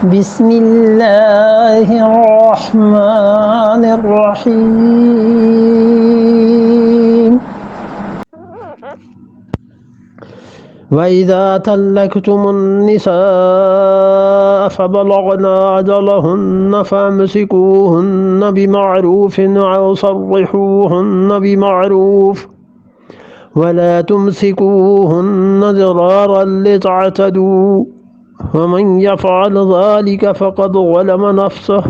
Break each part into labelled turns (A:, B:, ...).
A: بسم اللہ الرحمن الرحیم وَإِذَا طَلَّقْتُمُ النِّسَاءَ فَبَلَغْنَ أَجَلَهُنَّ فَأَمْسِكُوهُنَّ بِمَعْرُوفٍ أَوْ صَرِّحُوهُنَّ بِمَعْرُوفٍ وَلَا تُمْسِكُوهُنَّ ضِرَارًا لِتَعْتَدُوا وَمَنْ يَفْعَلْ ذَلِكَ فَقَدْ ظَلَمَ نَفْسَهُ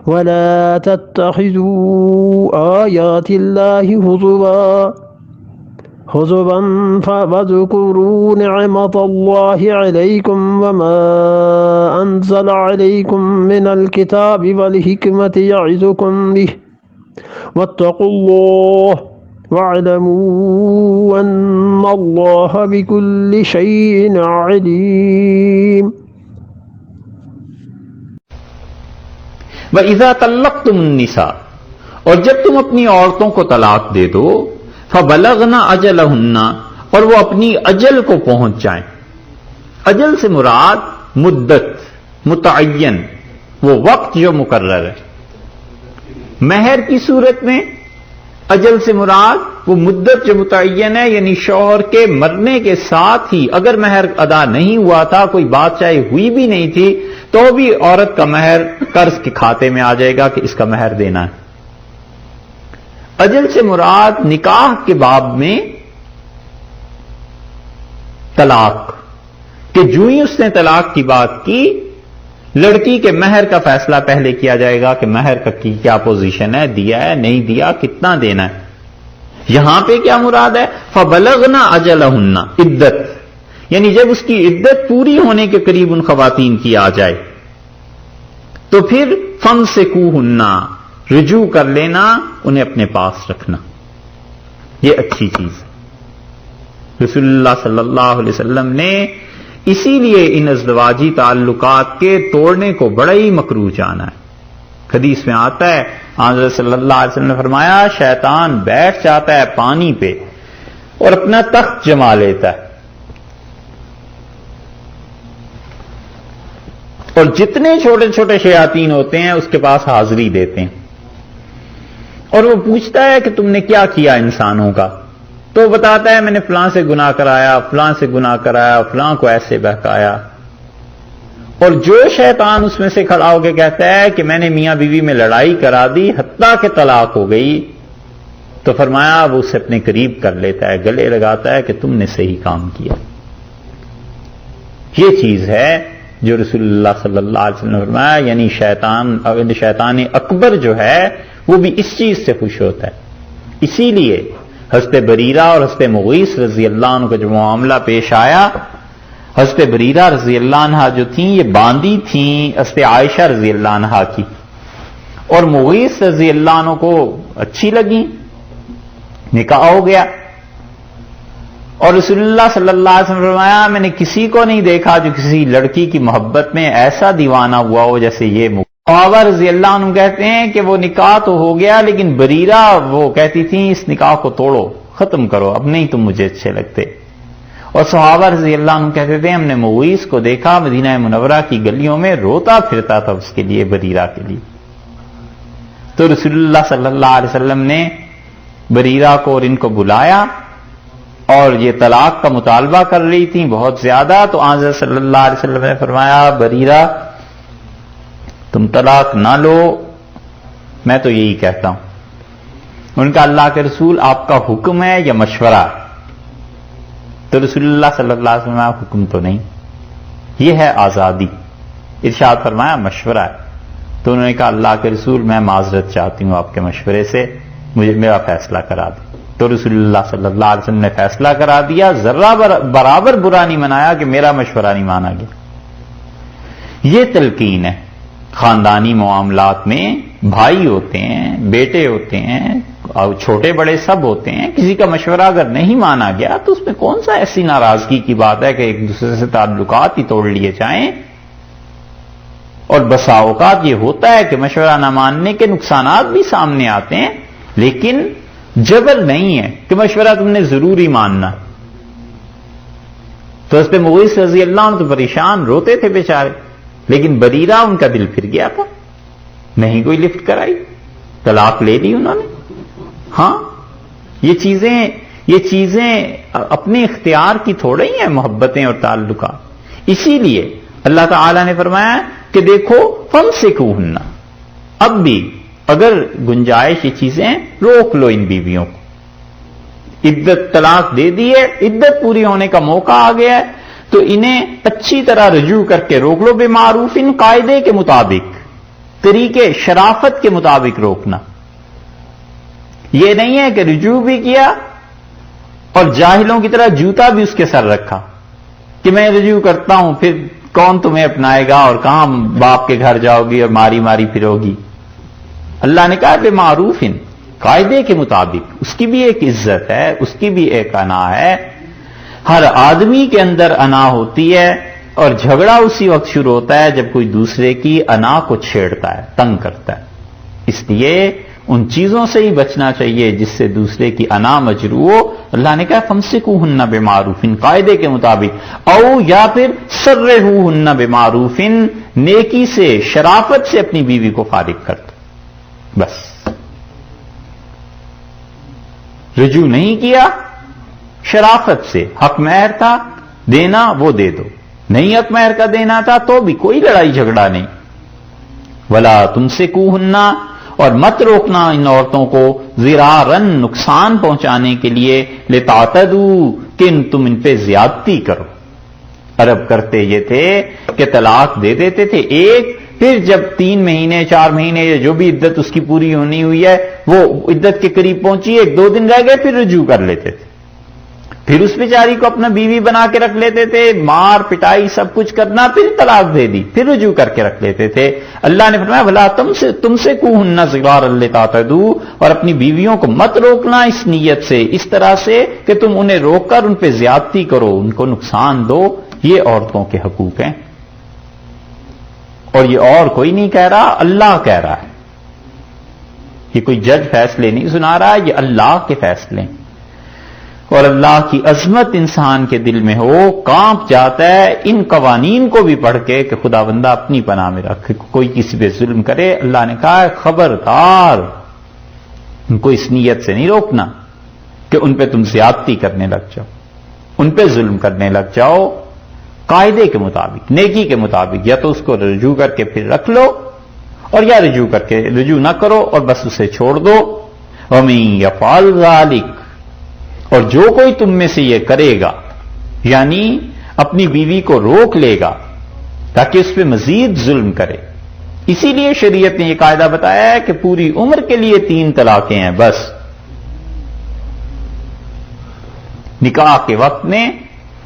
A: وَلَا تَتَّخِذُوا آيَاتِ اللَّهِ هزوا واذكروا نعمة الله عليكم وما أنزل عليكم من الكتاب والحكمة يعظكم به واتقوا الله واعلموا أن الله بكل شيء عليم
B: وَإِذَا طَلَّقْتُمُ النِّسَاءَ اور جب تم اپنی عورتوں کو طلاق دے دو فَبَلَغْنَ أَجَلَهُنَّ اور وہ اپنی اجل کو پہنچ جائیں. اجل سے مراد مدت متعین، وہ وقت جو مقرر ہے. مہر کی صورت میں اجل سے مراد وہ مدت جو متعین ہے، یعنی شوہر کے مرنے کے ساتھ ہی اگر مہر ادا نہیں ہوا تھا، کوئی بات چاہے ہوئی بھی نہیں تھی، تو بھی عورت کا مہر قرض کے کھاتے میں آ جائے گا کہ اس کا مہر دینا ہے. اجل سے مراد نکاح کے باب میں طلاق، کہ جو ہی اس نے طلاق کی بات کی، لڑکی کے مہر کا فیصلہ پہلے کیا جائے گا کہ مہر کا کی کیا پوزیشن ہے، دیا ہے نہیں دیا، کتنا دینا ہے. یہاں پہ کیا مراد ہے؟ فَبَلَغْنَ أَجَلَهُنَّ، عدت، یعنی جب اس کی عدت پوری ہونے کے قریب ان خواتین کی آ جائے تو پھر فَامْسِكُوهُنَّ، رجوع کر لینا، انہیں اپنے پاس رکھنا. یہ اچھی چیز ہے. رسول اللہ صلی اللہ علیہ وسلم نے اسی لیے ان ازدواجی تعلقات کے توڑنے کو بڑا ہی مکروہ جانا ہے. حدیث میں آتا ہے، حضرت صلی اللہ علیہ وسلم نے فرمایا، شیطان بیٹھ جاتا ہے پانی پہ اور اپنا تخت جما لیتا ہے، اور جتنے چھوٹے چھوٹے شیاطین ہوتے ہیں اس کے پاس حاضری دیتے ہیں، اور وہ پوچھتا ہے کہ تم نے کیا کیا انسانوں کا، تو بتاتا ہے میں نے فلاں سے گناہ کرایا، فلاں سے گناہ کرایا، فلاں کو ایسے بہکایا. اور جو شیطان اس میں سے کھڑا ہو کے کہتا ہے کہ میں نے میاں بیوی میں لڑائی کرا دی حتیٰ کہ طلاق ہو گئی، تو فرمایا وہ اسے اپنے قریب کر لیتا ہے، گلے لگاتا ہے کہ تم نے صحیح کام کیا. یہ چیز ہے جو رسول اللہ صلی اللہ علیہ وسلم نے فرمایا، یعنی شیطان اکبر جو ہے وہ بھی اس چیز سے خوش ہوتا ہے. اسی لیے حضرت بریرہ اور حضرت مغیث رضی اللہ عنہ کا جو معاملہ پیش آیا، حضرت بریرہ رضی اللہ عنہ جو تھیں یہ باندی تھیں حضرت عائشہ رضی اللہ عنہ کی، اور مغیث رضی اللہ عنہ کو اچھی لگی، نکاح ہو گیا. اور رسول اللہ صلی اللہ علیہ وسلم نے فرمایا میں نے کسی کو نہیں دیکھا جو کسی لڑکی کی محبت میں ایسا دیوانہ ہوا ہو جیسے یہ. صحابہ رضی اللہ عنہ کہتے ہیں کہ وہ نکاح تو ہو گیا، لیکن بریرہ وہ کہتی تھیں اس نکاح کو توڑو، ختم کرو، اب نہیں تم مجھے اچھے لگتے. اور صحابہ رضی اللہ عنہ کہتے تھے ہم نے مغیث کو دیکھا مدینہ منورہ کی گلیوں میں روتا پھرتا تھا اس کے لیے، بریرہ کے لیے. تو رسول اللہ صلی اللہ علیہ وسلم نے بریرہ کو اور ان کو بلایا، اور یہ طلاق کا مطالبہ کر رہی تھیں بہت زیادہ. تو حضرت صلی اللہ علیہ وسلم نے فرمایا بریرہ تم طلاق نہ لو، میں تو یہی کہتا ہوں. ان کا اللہ کے رسول آپ کا حکم ہے یا مشورہ؟ تو رسول اللہ صلی اللہ علیہ وسلم حکم تو نہیں، یہ ہے آزادی. ارشاد فرمایا مشورہ ہے. تو انہوں نے کہا اللہ کے رسول میں معذرت چاہتی ہوں آپ کے مشورے سے، مجھے میرا فیصلہ کرا دیں. تو رسول اللہ صلی اللہ علیہ وسلم نے فیصلہ کرا دیا، ذرہ برابر برا نہیں منایا کہ میرا مشورہ نہیں مانا گیا. یہ تلقین ہے. خاندانی معاملات میں بھائی ہوتے ہیں، بیٹے ہوتے ہیں، اور چھوٹے بڑے سب ہوتے ہیں، کسی کا مشورہ اگر نہیں مانا گیا تو اس میں کون سا ایسی ناراضگی کی بات ہے کہ ایک دوسرے سے تعلقات ہی توڑ لیے جائیں. اور بسا اوقات یہ ہوتا ہے کہ مشورہ نہ ماننے کے نقصانات بھی سامنے آتے ہیں، لیکن جبر نہیں ہے کہ مشورہ تم نے ضروری ماننا. تو حضرت مغیث رضی اللہ عنہ تو پریشان روتے تھے بیچارے. لیکن بریرہ ان کا دل پھر گیا تھا، نہیں کوئی لفٹ کرائی، طلاق لے لی انہوں نے. ہاں یہ چیزیں اپنے اختیار کی تھوڑا ہی ہیں، محبتیں اور تعلقات. اسی لیے اللہ تعالی نے فرمایا کہ دیکھو فَامْسِكُوهُنَّ، اب بھی اگر گنجائش یہ چیزیں روک لو ان بیویوں کو. عدت طلاق دے دی ہے، عدت پوری ہونے کا موقع آ گیا ہے، تو انہیں اچھی طرح رجوع کر کے روک لو، بمعروف، قاعدے کے مطابق، طریقے شرافت کے مطابق روکنا. یہ نہیں ہے کہ رجوع بھی کیا اور جاہلوں کی طرح جوتا بھی اس کے سر رکھا کہ میں رجوع کرتا ہوں، پھر کون تمہیں اپنائے گا اور کہاں باپ کے گھر جاؤ گی اور ماری ماری پھرو گی. اللہ نے کہا بمعروف، قاعدے کے مطابق. اس کی بھی ایک عزت ہے، اس کی بھی ایک انا ہے. ہر آدمی کے اندر انا ہوتی ہے اور جھگڑا اسی وقت شروع ہوتا ہے جب کوئی دوسرے کی انا کو چھیڑتا ہے، تنگ کرتا ہے. اس لیے ان چیزوں سے ہی بچنا چاہیے جس سے دوسرے کی انا مجروح ہو. اللہ نے کہا فَامْسِكُوهُنَّ بِمَعْرُوفٍ، قاعدے کے مطابق، او یا پھر سَرِّحُوهُنَّ بِمَعْرُوفٍ، نیکی سے شرافت سے اپنی بیوی کو فارغ کر دو. بس رجوع نہیں کیا، شرافت سے، حق مہر تھا دینا وہ دے دو، نہیں حق مہر کا دینا تھا تو بھی کوئی لڑائی جھگڑا نہیں. وَلَا تُمْسِكُوهُنَّ، اور مت روکنا ان عورتوں کو، ضِرَارًا، نقصان پہنچانے کے لیے، لِتَعْتَدُوا، کہ تم ان پہ زیادتی کرو. عرب کرتے یہ تھے کہ طلاق دے دیتے تھے ایک، پھر جب 3 مہینے 4 مہینے یا جو بھی عدت اس کی پوری ہونی ہوئی ہے وہ عدت کے قریب پہنچی، 1-2 دن رہ گئے، پھر رجوع کر لیتے تھے. پھر اس بیچاری کو اپنا بیوی بنا کے رکھ لیتے تھے، مار پٹائی سب کچھ کرنا، پھر طلاق دے دی، پھر رجوع کر کے رکھ لیتے تھے. اللہ نے فرمایا بھلا تم سے کوہن ضرار لتعتدوا، اور اپنی بیویوں کو مت روکنا اس نیت سے، اس طرح سے کہ تم انہیں روک کر ان پہ زیادتی کرو، ان کو نقصان دو. یہ عورتوں کے حقوق ہیں، اور یہ اور کوئی نہیں کہہ رہا، اللہ کہہ رہا ہے. یہ کوئی جج فیصلے نہیں سنا رہا، یہ اللہ کے فیصلے ہیں. اور اللہ کی عظمت انسان کے دل میں ہو، کانپ جاتا ہے ان قوانین کو بھی پڑھ کے کہ خدا بندہ اپنی پناہ میں رکھ، کوئی کسی پہ ظلم کرے. اللہ نے کہا ہے خبردار، ان کو اس نیت سے نہیں روکنا کہ ان پہ تم زیادتی کرنے لگ جاؤ، ان پہ ظلم کرنے لگ جاؤ. قاعدے کے مطابق، نیکی کے مطابق، یا تو اس کو رجوع کر کے پھر رکھ لو، اور یا رجوع نہ کرو اور بس اسے چھوڑ دو. وَمَن يَفْعَلْ ذَلِكَ، اور جو کوئی تم میں سے یہ کرے گا، یعنی اپنی بیوی کو روک لے گا تاکہ اس پہ مزید ظلم کرے. اسی لیے شریعت نے یہ قاعدہ بتایا ہے کہ پوری عمر کے لیے 3 طلاقیں ہیں بس. نکاح کے وقت میں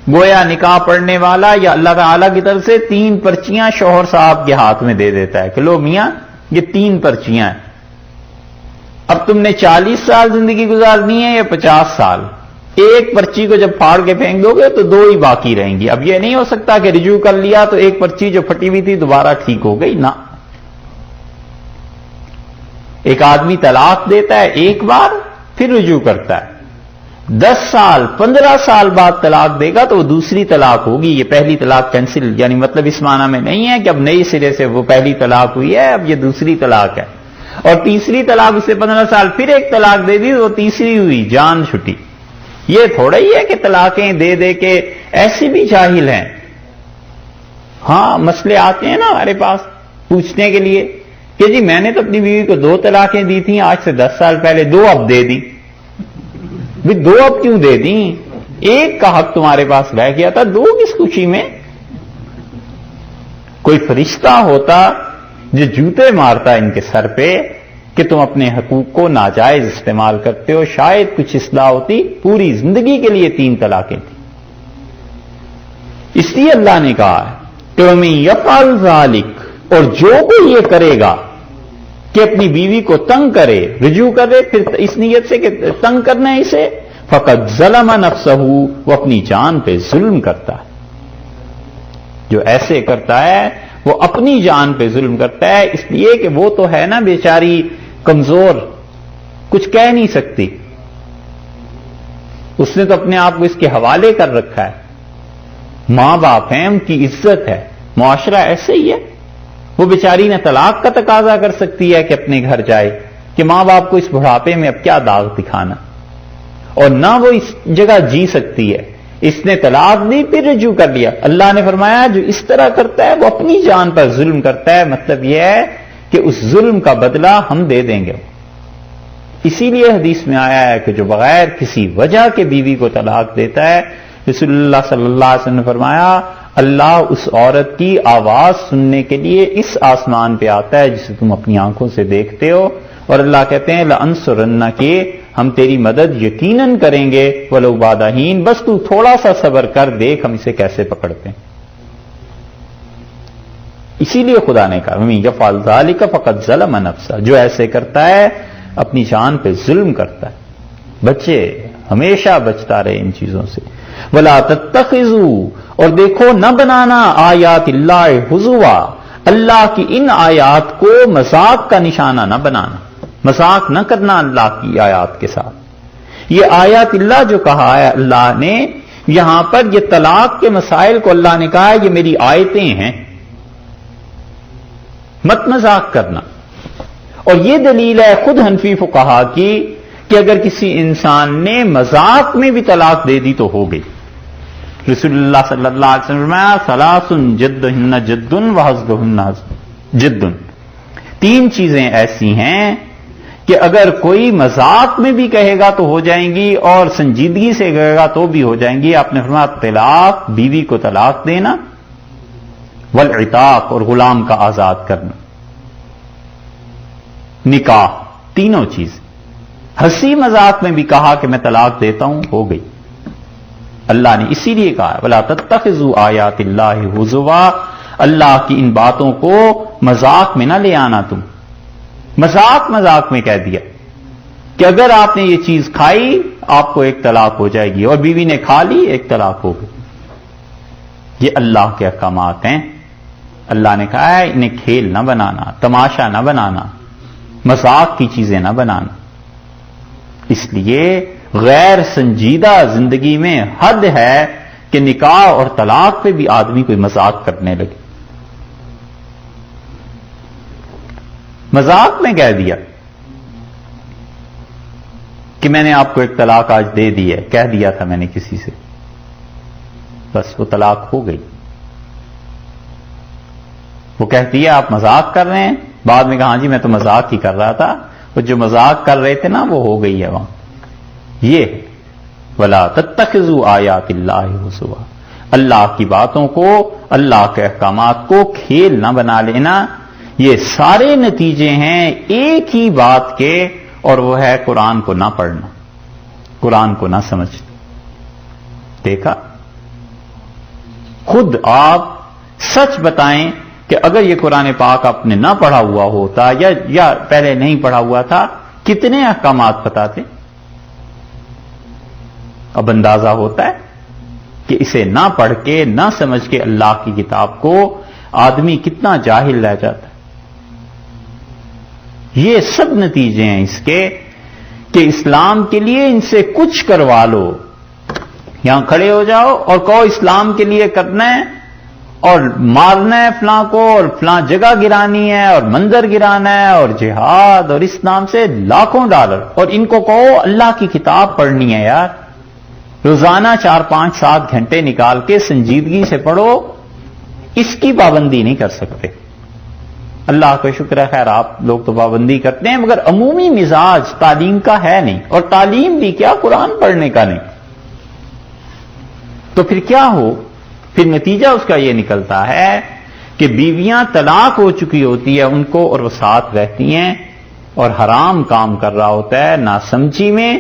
B: گویا نکاح پڑھنے والا یا اللہ تعالی کی طرف سے 3 پرچیاں شوہر صاحب کے ہاتھ میں دے دیتا ہے کہ لو میاں یہ 3 پرچیاں ہیں، اب تم نے 40 سال زندگی گزارنی ہے یا 50 سال. ایک پرچی کو جب پھاڑ کے پھینک دو گے تو 2 ہی باقی رہیں گی. اب یہ نہیں ہو سکتا کہ رجوع کر لیا تو ایک پرچی جو پھٹی ہوئی تھی دوبارہ ٹھیک ہو گئی، نہ. ایک آدمی طلاق دیتا ہے ایک بار، پھر رجوع کرتا ہے، 10 سال 15 سال بعد طلاق دے گا تو وہ دوسری طلاق ہوگی. یہ پہلی طلاق کینسل، یعنی مطلب اس معنی میں نہیں ہے کہ اب نئی سرے سے وہ پہلی طلاق ہوئی ہے اب یہ دوسری طلاق ہے. اور تیسری طلاق اس سے 15 سال پھر ایک طلاق دے دی تو وہ تیسری ہوئی، جان چھٹی. یہ تھوڑا ہی ہے کہ طلاقیں دے دے کے، ایسے بھی جاہل ہیں. ہاں مسئلے آتے ہیں نا ہمارے پاس پوچھنے کے لیے کہ جی میں نے تو اپنی بیوی کو 2 طلاقیں دی تھیں آج سے 10 سال پہلے، 2 اب دے دی. بھی 2 اب کیوں دے دیں؟ ایک کا حق تمہارے پاس رہ گیا تھا، 2 کس خوشی میں؟ کوئی فرشتہ ہوتا جو جوتے مارتا ان کے سر پہ کہ تم اپنے حقوق کو ناجائز استعمال کرتے ہو، شاید کچھ اصلاح ہوتی. پوری زندگی کے لیے 3 طلاقیں تھیں. اس لیے اللہ نے کہا ہے کہ وَمَن يَفْعَلْ ذَلِكَ، اور جو کوئی یہ کرے گا کہ اپنی بیوی کو تنگ کرے، رجوع کرے پھر اس نیت سے کہ تنگ کرنا ہے اسے، فَقَدْ ظَلَمَ نَفْسَهُ، وہ اپنی جان پہ ظلم کرتا ہے. جو ایسے کرتا ہے وہ اپنی جان پہ ظلم کرتا ہے. اس لیے کہ وہ تو ہے نا بیچاری کمزور، کچھ کہہ نہیں سکتی، اس نے تو اپنے آپ کو اس کے حوالے کر رکھا ہے. ماں باپ ہیں، ان کی عزت ہے، معاشرہ ایسے ہی ہے. وہ بیچاری نہ طلاق کا تقاضا کر سکتی ہے کہ اپنے گھر جائے کہ ماں باپ کو اس بڑھاپے میں اب کیا داغ دکھانا، اور نہ وہ اس جگہ جی سکتی ہے. اس نے طلاق دی پھر رجوع کر لیا. اللہ نے فرمایا جو اس طرح کرتا ہے وہ اپنی جان پر ظلم کرتا ہے. مطلب یہ ہے کہ اس ظلم کا بدلہ ہم دے دیں گے. اسی لیے حدیث میں آیا ہے کہ جو بغیر کسی وجہ کے بیوی کو طلاق دیتا ہے، رسول اللہ صلی اللہ علیہ وسلم نے فرمایا اللہ اس عورت کی آواز سننے کے لیے اس آسمان پہ آتا ہے جسے تم اپنی آنکھوں سے دیکھتے ہو، اور اللہ کہتے ہیں لَأَنصُرَنَّكِ، ہم تیری مدد یقیناً کریں گے، وَلَوْ بَعْدَ حِينٍ، بس تو تھوڑا سا صبر کر، دیکھ ہم اسے کیسے پکڑتے ہیں. اسی لیے خدا نے کہا وَمَن يَفْعَلْ ذَلِكَ فَقَدْ ظَلَمَ نَفْسَهُ، جو ایسے کرتا ہے اپنی جان پہ ظلم کرتا ہے. بچے ہمیشہ بچتا رہے ان چیزوں سے. وَلَا تَتَّخِذُوا، اور دیکھو نہ بنانا آیات اللہ ہزوا، اللہ کی ان آیات کو مذاق کا نشانہ نہ بنانا، مذاق نہ کرنا اللہ کی آیات کے ساتھ. یہ آیات اللہ جو کہا ہے اللہ نے یہاں پر، یہ طلاق کے مسائل کو اللہ نے کہا ہے یہ میری آیتیں ہیں، مت مذاق کرنا. اور یہ دلیل ہے خود حنفی فقہا کی کہ اگر کسی انسان نے مذاق میں بھی طلاق دے دی تو ہو گئی. رسول اللہ صلی اللہ علیہ وسلم نے فرمایا ثلاث جدہن جد وحزلہن جد، تین چیزیں ایسی ہیں کہ اگر کوئی مذاق میں بھی کہے گا تو ہو جائیں گی اور سنجیدگی سے کہے گا تو بھی ہو جائیں گی. آپ نے فرمایا طلاق، بیوی کو طلاق دینا، والعتاق، اور غلام کا آزاد کرنا، نکاح، تینوں چیز. ہنسی مذاق میں بھی کہا کہ میں طلاق دیتا ہوں، ہو گئی. اللہ نے اسی لیے کہا وَلَا تَتَّخِذُوا آیَاتِ اللَّهِ هُزُوًا، اللہ کی ان باتوں کو مذاق میں نہ لے آنا. تم مذاق میں کہہ دیا کہ اگر آپ نے یہ چیز کھائی آپ کو ایک طلاق ہو جائے گی، اور بیوی نے کھا لی ایک طلاق ہو گئی. یہ اللہ کے احکامات ہیں. اللہ نے کہا ہے انہیں کھیل نہ بنانا، تماشا نہ بنانا، مذاق کی چیزیں نہ بنانا. اس لیے غیر سنجیدہ زندگی میں حد ہے کہ نکاح اور طلاق پہ بھی آدمی کوئی مذاق کرنے لگے. مذاق میں کہہ دیا کہ میں نے آپ کو ایک طلاق آج دے دی ہے، کہہ دیا تھا میں نے کسی سے، بس وہ طلاق ہو گئی. وہ کہتی ہے آپ مذاق کر رہے ہیں، بعد میں کہا ہاں جی میں تو مذاق ہی کر رہا تھا، وہ جو مذاق کر رہے تھے نا وہ ہو گئی ہے وہاں. یہ وَلَا تَتَّخِذُوا آیَاتِ اللَّهِ هُزُوًا، اللہ کی باتوں کو، اللہ کے احکامات کو کھیل نہ بنا لینا. یہ سارے نتیجے ہیں ایک ہی بات کے، اور وہ ہے قرآن کو نہ پڑھنا، قرآن کو نہ سمجھنا. دیکھا خود آپ سچ بتائیں کہ اگر یہ قرآن پاک آپ نے نہ پڑھا ہوا ہوتا یا پہلے نہیں پڑھا ہوا تھا کتنے احکامات بتاتے. اب اندازہ ہوتا ہے کہ اسے نہ پڑھ کے نہ سمجھ کے اللہ کی کتاب کو آدمی کتنا جاہل رہ جاتا ہے. یہ سب نتیجے ہیں اس کے کہ اسلام کے لیے ان سے کچھ کروا لو، یہاں کھڑے ہو جاؤ اور کہو اسلام کے لیے کرنا ہے اور مارنا ہے فلاں کو اور فلاں جگہ گرانی ہے اور منظر گرانا ہے اور جہاد اور اس نام سے لاکھوں ڈالر، اور ان کو کہو اللہ کی کتاب پڑھنی ہے یار، روزانہ 4 5 7 گھنٹے نکال کے سنجیدگی سے پڑھو. اس کی پابندی نہیں کر سکتے. اللہ کا شکر ہے خیر آپ لوگ تو پابندی کرتے ہیں، مگر عمومی مزاج تعلیم کا ہے نہیں، اور تعلیم بھی کیا قرآن پڑھنے کا نہیں. تو پھر کیا ہو، پھر نتیجہ اس کا یہ نکلتا ہے کہ بیویاں طلاق ہو چکی ہوتی ہے ان کو، اور وہ ساتھ رہتی ہیں اور حرام کام کر رہا ہوتا ہے ناسمجھی میں.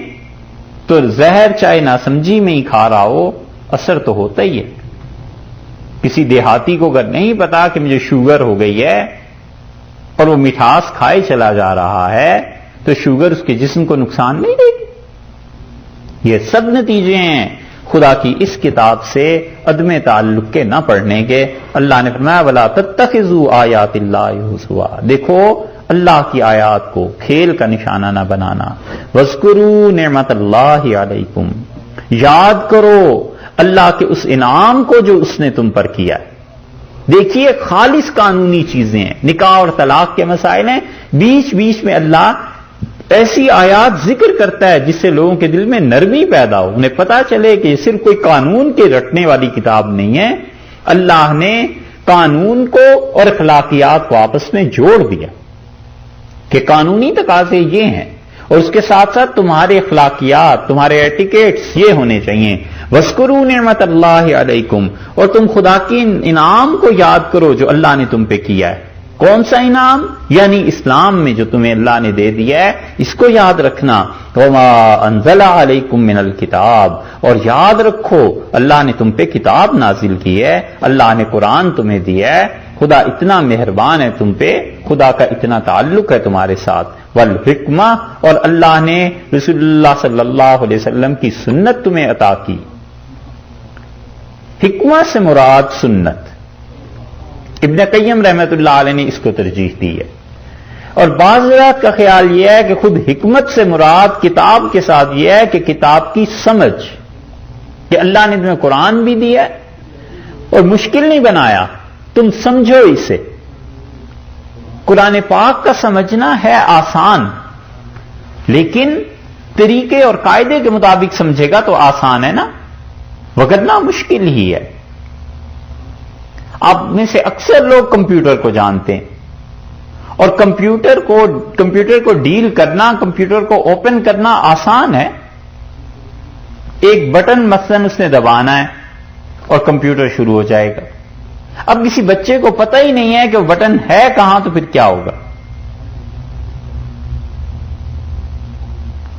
B: تو زہر چاہے ناسمجھی میں ہی کھا رہا ہو اثر تو ہوتا ہی ہے. کسی دیہاتی کو اگر نہیں پتا کہ مجھے شوگر ہو گئی ہے اور وہ مٹھاس کھائے چلا جا رہا ہے تو شوگر اس کے جسم کو نقصان نہیں دے گی. یہ سب نتیجے ہیں خدا کی اس کتاب سے عدم تعلق کے نہ پڑھنے کے. اللہ نے فرمایا وَلَا تَتَّخِذُوا آیَاتِ اللَّهِ هُزُوًا، دیکھو اللہ کی آیات کو کھیل کا نشانہ نہ بنانا. وَاذْكُرُوا نِعْمَتَ اللَّهِ عَلَيْكُمْ، یاد کرو اللہ کے اس انعام کو جو اس نے تم پر کیا ہے. دیکھیے خالص قانونی چیزیں ہیں، نکاح اور طلاق کے مسائل ہیں، بیچ بیچ میں اللہ ایسی آیات ذکر کرتا ہے جس سے لوگوں کے دل میں نرمی پیدا ہو، انہیں پتا چلے کہ یہ صرف کوئی قانون کے رٹنے والی کتاب نہیں ہے، اللہ نے قانون کو اور اخلاقیات کو آپس میں جوڑ دیا کہ قانونی تقاضے یہ ہیں اور اس کے ساتھ ساتھ تمہارے اخلاقیات، تمہارے ایٹیکیٹس یہ ہونے چاہیے۔ وَاذْكُرُوا نِعْمَتَ اللَّهِ عَلَيْكُمْ، اور تم خدا کے انعام کو یاد کرو جو اللہ نے تم پہ کیا ہے۔ کون سا انعام؟ یعنی اسلام میں جو تمہیں اللہ نے دے دیا ہے اس کو یاد رکھنا۔ وَمَا أَنزَلَ عَلَيْكُمْ مِنَ الْكِتَابِ، اور یاد رکھو اللہ نے تم پہ کتاب نازل کی ہے، اللہ نے قرآن تمہیں دیا ہے، خدا اتنا مہربان ہے تم پہ، خدا کا اتنا تعلق ہے تمہارے ساتھ۔ والحکمہ، اور اللہ نے رسول اللہ صلی اللہ علیہ وسلم کی سنت تمہیں عطا کی۔ حکمہ سے مراد سنت، ابن قیم رحمت اللہ علیہ نے اس کو ترجیح دی ہے، اور بعض حضرات کا خیال یہ ہے کہ خود حکمت سے مراد کتاب کے ساتھ یہ ہے کہ کتاب کی سمجھ، کہ اللہ نے تمہیں قرآن بھی دیا ہے اور مشکل نہیں بنایا، تم سمجھو اسے۔ قرآن پاک کا سمجھنا ہے آسان، لیکن طریقے اور قاعدے کے مطابق سمجھے گا تو آسان ہے نا، وگرنہ مشکل ہی ہے۔ آپ میں سے اکثر لوگ کمپیوٹر کو جانتے ہیں، اور کمپیوٹر کو ڈیل کرنا، کمپیوٹر کو اوپن کرنا آسان ہے۔ ایک بٹن مثلاً اس نے دبانا ہے اور کمپیوٹر شروع ہو جائے گا۔ اب کسی بچے کو پتہ ہی نہیں ہے کہ وہ بٹن ہے کہاں، تو پھر کیا ہوگا؟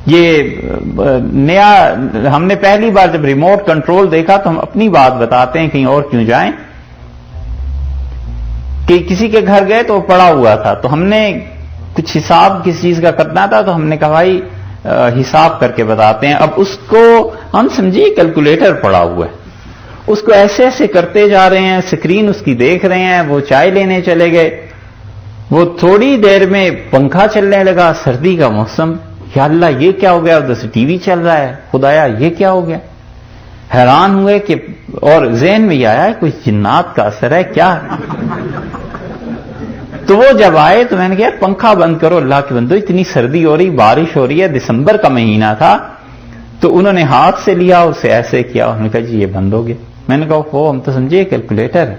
B: یہ نیا، ہم نے پہلی بار جب ریموٹ کنٹرول دیکھا تو ہم اپنی بات بتاتے ہیں، کہیں اور کیوں جائیں، کہ کسی کے گھر گئے تو وہ پڑا ہوا تھا، تو ہم نے کچھ حساب کسی چیز کا کرنا تھا، تو ہم نے کہا بھائی حساب کر کے بتاتے ہیں۔ اب اس کو ہم سمجھیے کیلکولیٹر پڑا ہوا ہے، اس کو ایسے ایسے کرتے جا رہے ہیں، اسکرین اس کی دیکھ رہے ہیں، وہ چائے لینے چلے گئے، وہ تھوڑی دیر میں پنکھا چلنے لگا، سردی کا موسم، یا اللہ یہ کیا ہو گیا، ادھر سے ٹی وی چل رہا ہے، خدایا یہ کیا ہو گیا، حیران ہوئے کہ، اور ذہن میں یہ آیا ہے کوئی جنات کا اثر ہے کیا۔ تو وہ جب آئے تو میں نے کہا پنکھا بند کرو، اللہ کے بندو اتنی سردی ہو رہی، بارش ہو رہی ہے، دسمبر کا مہینہ تھا۔ تو انہوں نے ہاتھ سے لیا، اسے ایسے کیا، انہوں نے کہا جی یہ بند ہو گیا۔ میں نے کہا ہم تو سمجھے کیلکولیٹر ہے،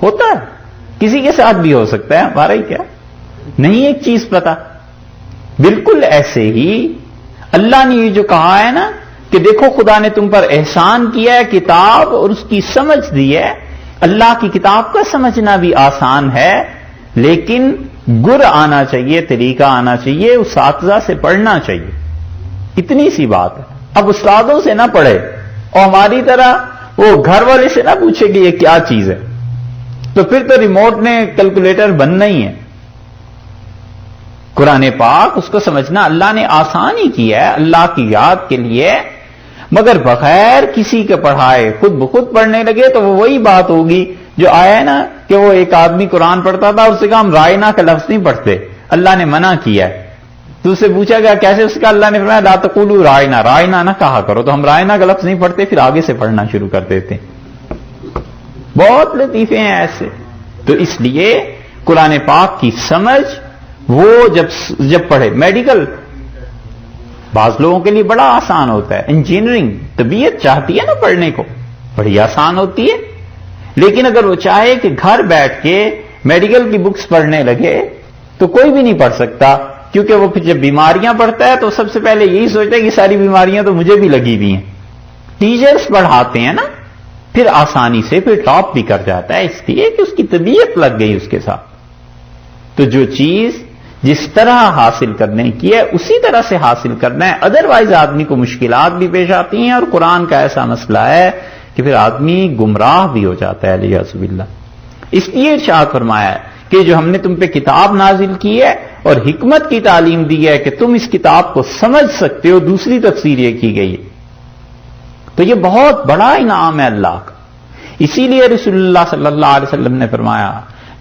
B: ہوتا ہے کسی کے ساتھ بھی ہو سکتا ہے، ہمارا ہی کیا نہیں ایک چیز پتا۔ بالکل ایسے ہی اللہ نے یہ جو کہا ہے نا کہ دیکھو خدا نے تم پر احسان کیا ہے، کتاب اور اس کی سمجھ دی ہے۔ اللہ کی کتاب کا سمجھنا بھی آسان ہے، لیکن گر آنا چاہیے، طریقہ آنا چاہیے، اساتذہ سے پڑھنا چاہیے، اتنی سی بات ہے۔ اب استادوں سے نہ پڑھے اور ہماری طرح وہ گھر والے سے نہ پوچھے کہ یہ کیا چیز ہے، تو پھر تو ریموٹ نے کیلکولیٹر بننا ہی ہے۔ قرآن پاک اس کو سمجھنا اللہ نے آسان ہی کیا ہے اللہ کی یاد کے لیے، مگر بغیر کسی کے پڑھائے خود بخود پڑھنے لگے تو وہ وہی بات ہوگی جو آیا ہے نا کہ وہ ایک آدمی قرآن پڑھتا تھا، اس سے کہا ہم رائنا کا لفظ نہیں پڑھتے، اللہ نے منع کیا ہے۔ تو اسے پوچھا گیا کیسے، اس کا اللہ نے فرمایا لا تقولوا رائنا، رائنا نہ کہا کرو، تو ہم رائنا کا لفظ نہیں پڑھتے، پھر آگے سے پڑھنا شروع کر دیتے۔ بہت لطیفے ہیں ایسے۔ تو اس لیے قرآن پاک کی سمجھ وہ جب پڑھے، میڈیکل بعض لوگوں کے لیے بڑا آسان ہوتا ہے، انجینئرنگ طبیعت چاہتی ہے نا پڑھنے کو، بڑی آسان ہوتی ہے، لیکن اگر وہ چاہے کہ گھر بیٹھ کے میڈیکل کی بکس پڑھنے لگے تو کوئی بھی نہیں پڑھ سکتا، کیونکہ وہ پھر جب بیماریاں پڑھتا ہے تو سب سے پہلے یہی سوچتا ہے کہ ساری بیماریاں تو مجھے بھی لگی ہوئی ہیں۔ ٹیچرز پڑھاتے ہیں نا، پھر آسانی سے پھر ٹاپ بھی کر جاتا ہے، اس لیے کہ اس کی طبیعت لگ گئی اس کے ساتھ۔ تو جو چیز جس طرح حاصل کرنے کی ہے اسی طرح سے حاصل کرنا ہے، ادروائز آدمی کو مشکلات بھی پیش آتی ہیں، اور قرآن کا ایسا مسئلہ ہے کہ پھر آدمی گمراہ بھی ہو جاتا ہے علیہ باللہ۔ اس لیے ارشاد فرمایا ہے کہ جو ہم نے تم پہ کتاب نازل کی ہے اور حکمت کی تعلیم دی ہے کہ تم اس کتاب کو سمجھ سکتے ہو، دوسری تفسیر یہ کی گئی ہے، تو یہ بہت بڑا انعام ہے اللہ کا۔ اسی لیے رسول اللہ صلی اللہ علیہ وسلم نے فرمایا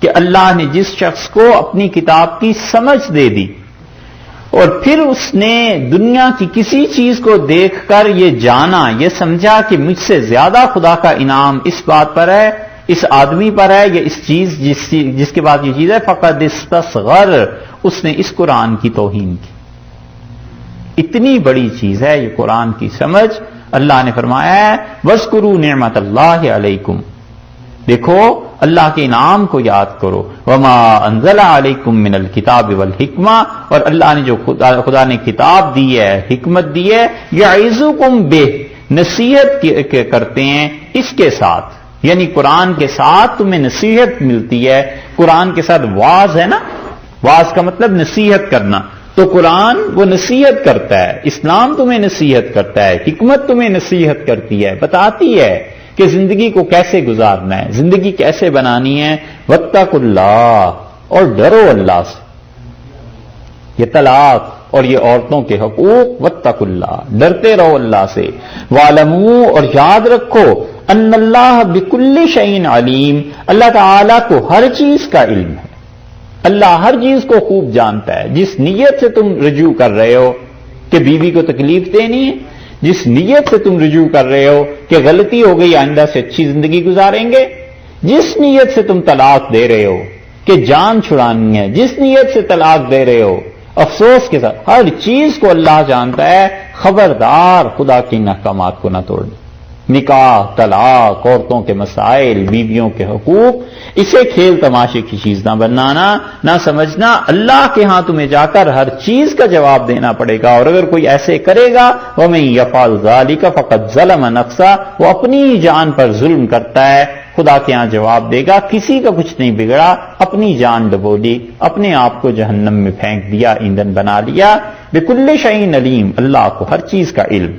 B: کہ اللہ نے جس شخص کو اپنی کتاب کی سمجھ دے دی اور پھر اس نے دنیا کی کسی چیز کو دیکھ کر یہ جانا، یہ سمجھا کہ مجھ سے زیادہ خدا کا انعام اس بات پر ہے اس آدمی پر ہے یا اس چیز جس کے بعد یہ چیز ہے، فقد استصغر، اس نے اس قرآن کی توہین کی. اتنی بڑی چیز ہے یہ قرآن کی سمجھ. اللہ نے فرمایا ہے وَاذْكُرُوا نِعْمَةَ اللَّهِ عَلَيْكُمْ، دیکھو اللہ کے انعام کو یاد کرو. وَمَا أَنزَلَ عَلَيْكُمْ مِنَ الْكِتَابِ وَالْحِكْمَةِ، اور اللہ نے جو خدا نے کتاب دی ہے، حکمت دی ہے. يَعِظُكُمْ بِهِ، نصیحت کرتے ہیں اس کے ساتھ، یعنی قرآن کے ساتھ تمہیں نصیحت ملتی ہے. قرآن کے ساتھ واعظ ہے نا، واعظ کا مطلب نصیحت کرنا، تو قرآن وہ نصیحت کرتا ہے، اسلام تمہیں نصیحت کرتا ہے، حکمت تمہیں نصیحت کرتی ہے، بتاتی ہے کہ زندگی کو کیسے گزارنا ہے، زندگی کیسے بنانی ہے. واتقوا اللہ، اور ڈرو اللہ سے. یہ طلاق اور یہ عورتوں کے حقوق، واتقوا اللہ، ڈرتے رہو اللہ سے. وَاعْلَمُوا، اور یاد رکھو، ان اللہ بکل شیء علیم، اللہ تعالیٰ کو ہر چیز کا علم ہے. اللہ ہر چیز کو خوب جانتا ہے. جس نیت سے تم رجوع کر رہے ہو کہ بیوی کو تکلیف دینی ہے، جس نیت سے تم رجوع کر رہے ہو کہ غلطی ہو گئی آئندہ سے اچھی زندگی گزاریں گے، جس نیت سے تم طلاق دے رہے ہو کہ جان چھڑانی ہے، جس نیت سے طلاق دے رہے ہو افسوس کے ساتھ، ہر چیز کو اللہ جانتا ہے. خبردار خدا کے احکامات کو نہ توڑنا. نکاح، طلاق، عورتوں کے مسائل، بیویوں کے حقوق، اسے کھیل تماشے کی چیز نہ بنانا، نہ سمجھنا. اللہ کے ہاں تمہیں جا کر ہر چیز کا جواب دینا پڑے گا. اور اگر کوئی ایسے کرے گا وَمَن يَفْعَلْ ذَلِكَ فَقَدْ ظَلَمَ نَفْسَهُ، وہ اپنی جان پر ظلم کرتا ہے. خدا کے ہاں جواب دے گا کسی کا کچھ نہیں بگڑا، اپنی جان ڈبولی، اپنے آپ کو جہنم میں پھینک دیا، ایندھن بنا لیا. بِكُلِّ شَيْءٍ عَلِيمٌ، اللہ کو ہر چیز کا علم.